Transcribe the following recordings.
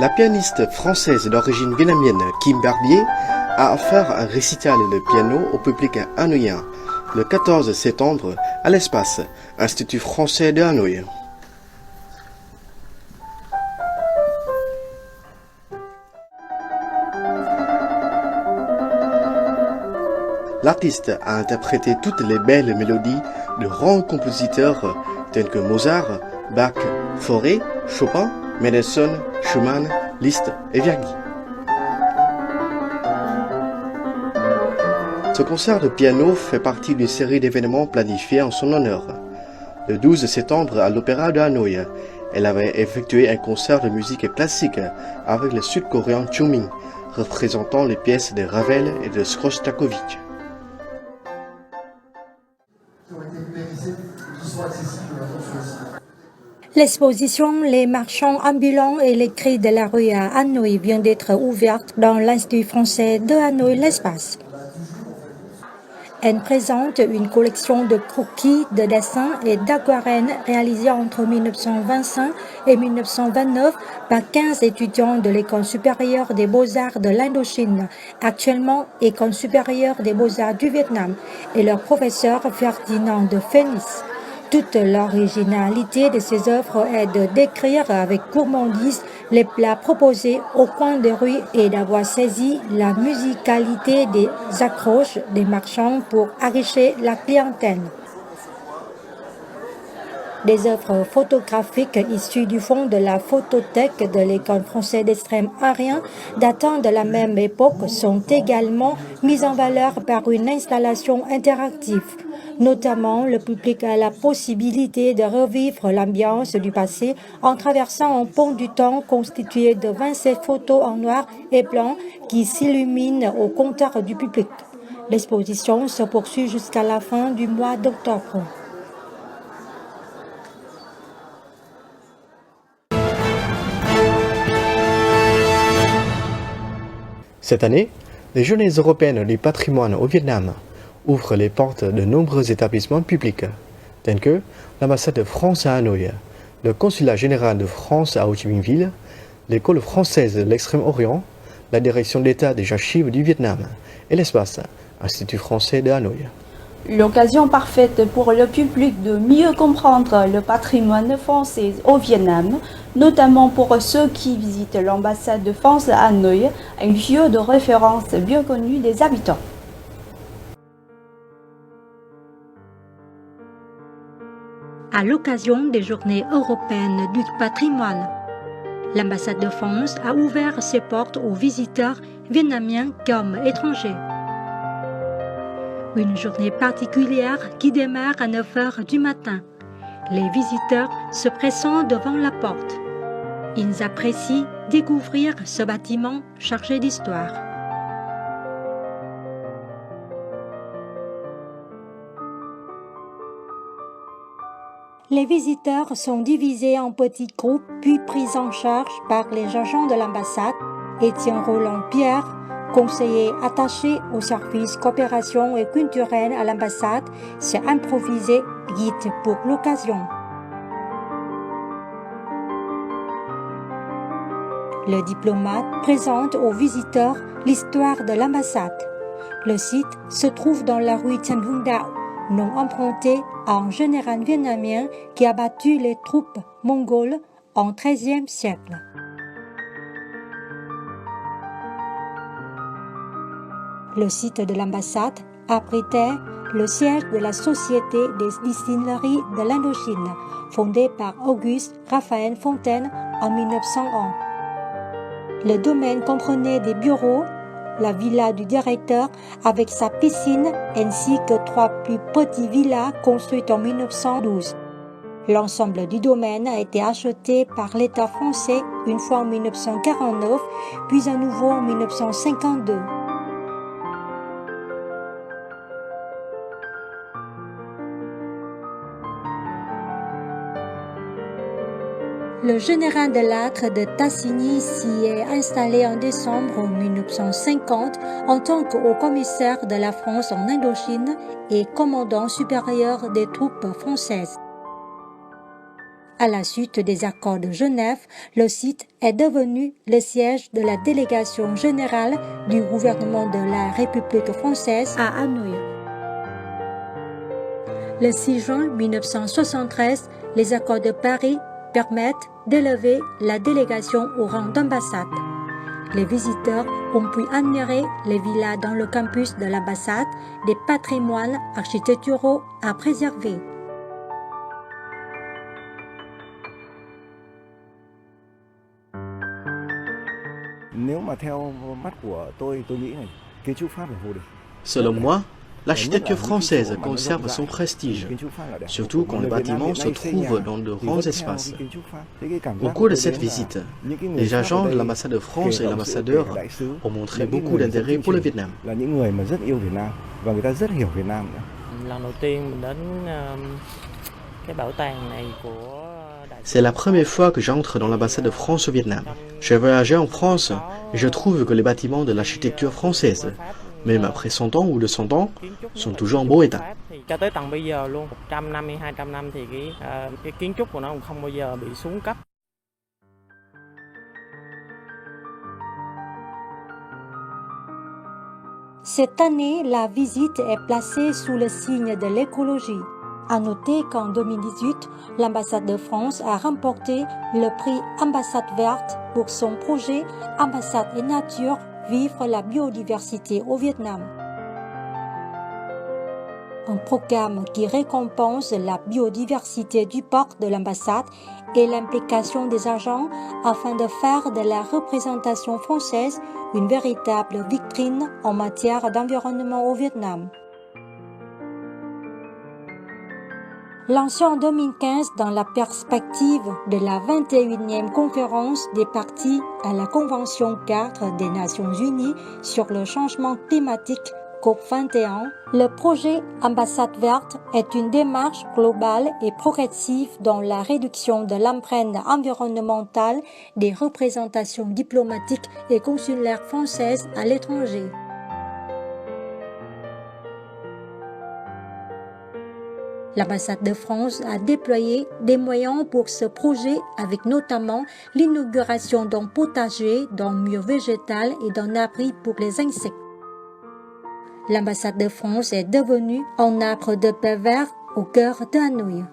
La pianiste française d'origine vietnamienne Kim Barbier a offert un récital de piano au public hanoïen le 14 septembre à l'Espace, Institut français de Hanoï. L'artiste a interprété toutes les belles mélodies de grands compositeurs tels que Mozart, Bach, Fauré, Chopin, Mendelssohn, Schumann, Liszt et Verdi. Ce concert de piano fait partie d'une série d'événements planifiés en son honneur. Le 12 septembre à l'Opéra de Hanoï, elle avait effectué un concert de musique classique avec le sud-coréen Chung Min, représentant les pièces de Ravel et de Shostakovich. L'exposition Les marchands ambulants et les cris de la rue à Hanoï vient d'être ouverte dans l'Institut français de Hanoï, l'Espace. Elle présente une collection de croquis, de dessins et d'aquarelles réalisés entre 1925 et 1929 par 15 étudiants de l'École supérieure des beaux-arts de l'Indochine, actuellement École supérieure des beaux-arts du Vietnam, et leur professeur Ferdinand de Phénix. Toute l'originalité de ces œuvres est de décrire avec gourmandise les plats proposés au coin des rues et d'avoir saisi la musicalité des accroches des marchands pour enrichir la clientèle. Des œuvres photographiques issues du fond de la photothèque de l'École française d'Extrême-Orient datant de la même époque sont également mises en valeur par une installation interactive. Notamment, le public a la possibilité de revivre l'ambiance du passé en traversant un pont du temps constitué de 27 photos en noir et blanc qui s'illuminent au compteur du public. L'exposition se poursuit jusqu'à la fin du mois d'octobre. Cette année, les Journées européennes du patrimoine au Vietnam ouvrent les portes de nombreux établissements publics, tels que l'ambassade de France à Hanoï, le consulat général de France à Ho Chi Minh Ville, l'école française de l'Extrême-Orient, la direction d'État des archives du Vietnam et l'Espace, Institut français de Hanoï. L'occasion parfaite pour le public de mieux comprendre le patrimoine français au Vietnam, notamment pour ceux qui visitent l'ambassade de France à Hanoï, un lieu de référence bien connu des habitants. À l'occasion des Journées européennes du patrimoine, l'ambassade de France a ouvert ses portes aux visiteurs vietnamiens comme étrangers. Une journée particulière qui démarre à 9 h du matin. Les visiteurs se pressent devant la porte. Ils apprécient découvrir ce bâtiment chargé d'histoire. Les visiteurs sont divisés en petits groupes puis pris en charge par les agents de l'ambassade. Étienne Roland-Pierre, conseiller attaché au service coopération et culturelle à l'ambassade, s'est improvisé guide pour l'occasion. Le diplomate présente aux visiteurs l'histoire de l'ambassade. Le site se trouve dans la rue Trần Hưng Đạo, nom emprunté à un général vietnamien qui a battu les troupes mongoles en XIIIe siècle. Le site de l'ambassade abritait le siège de la Société des distilleries de l'Indochine, fondée par Auguste Raphaël Fontaine en 1901. Le domaine comprenait des bureaux, la villa du directeur avec sa piscine ainsi que 3 plus petites villas construites en 1912. L'ensemble du domaine a été acheté par l'État français une fois en 1949, puis à nouveau en 1952. Le général de Lattre de Tassigny s'y est installé en décembre 1950 en tant que haut-commissaire de la France en Indochine et commandant supérieur des troupes françaises. À la suite des accords de Genève, le site est devenu le siège de la délégation générale du gouvernement de la République française à Hanoï. Le 6 juin 1973, les accords de Paris permettent d'élever la délégation au rang d'ambassade. Les visiteurs ont pu admirer les villas dans le campus de l'ambassade, des patrimoines architecturaux à préserver. Selon moi, l'architecture française conserve son prestige, surtout quand le bâtiment se trouve dans de grands espaces. Au cours de cette visite, les agents de l'ambassade de France et l'ambassadeur ont montré beaucoup d'intérêt pour le Vietnam. C'est la première fois que j'entre dans l'ambassade de France au Vietnam. J'ai voyagé en France et je trouve que les bâtiments de l'architecture française, même après 100 ans ou 200 ans, sont toujours en beau état. Cette année, la visite est placée sous le signe de l'écologie. À noter qu'en 2018, l'ambassade de France a remporté le prix Ambassade verte pour son projet Ambassade et Nature, vivre la biodiversité au Vietnam. Un programme qui récompense la biodiversité du port de l'ambassade et l'implication des agents afin de faire de la représentation française une véritable vitrine en matière d'environnement au Vietnam. Lancé en 2015 dans la perspective de la 21e conférence des parties à la Convention cadre des Nations Unies sur le changement climatique COP21, le projet Ambassade verte est une démarche globale et progressive dans la réduction de l'empreinte environnementale des représentations diplomatiques et consulaires françaises à l'étranger. L'ambassade de France a déployé des moyens pour ce projet avec notamment l'inauguration d'un potager, d'un mur végétal et d'un abri pour les insectes. L'ambassade de France est devenue un arbre de paix vert au cœur de Hanoï.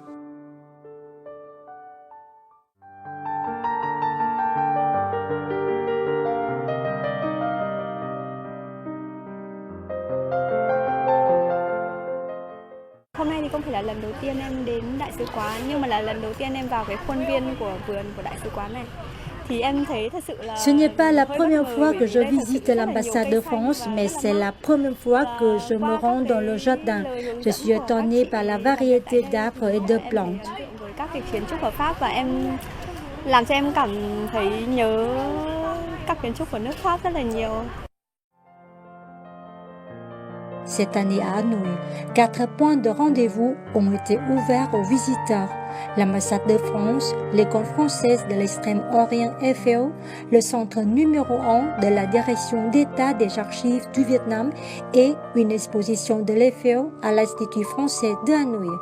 Hôm nay thì không phải là lần đầu tiên em đến đại sứ quán, nhưng mà là lần đầu tiên em vào cái khuôn viên của vườn của đại sứ quán này. Ce n'est pas la première fois que je visite l'ambassade de France, mais c'est la première fois que je me rends dans le jardin. Je suis étonnée par la variété d'arbres et de plantes. Các cái kiến trúc ở Pháp và em làm cho em cảm thấy nhớ các kiến trúc của nước Pháp rất là nhiều. Cette année à Hanoï, 4 points de rendez-vous ont été ouverts aux visiteurs. L'ambassade de France, l'école française de l'extrême-orient FAO, le centre numéro 1 de la direction d'État des archives du Vietnam et une exposition de l'FAO à l'Institut français de Hanoï.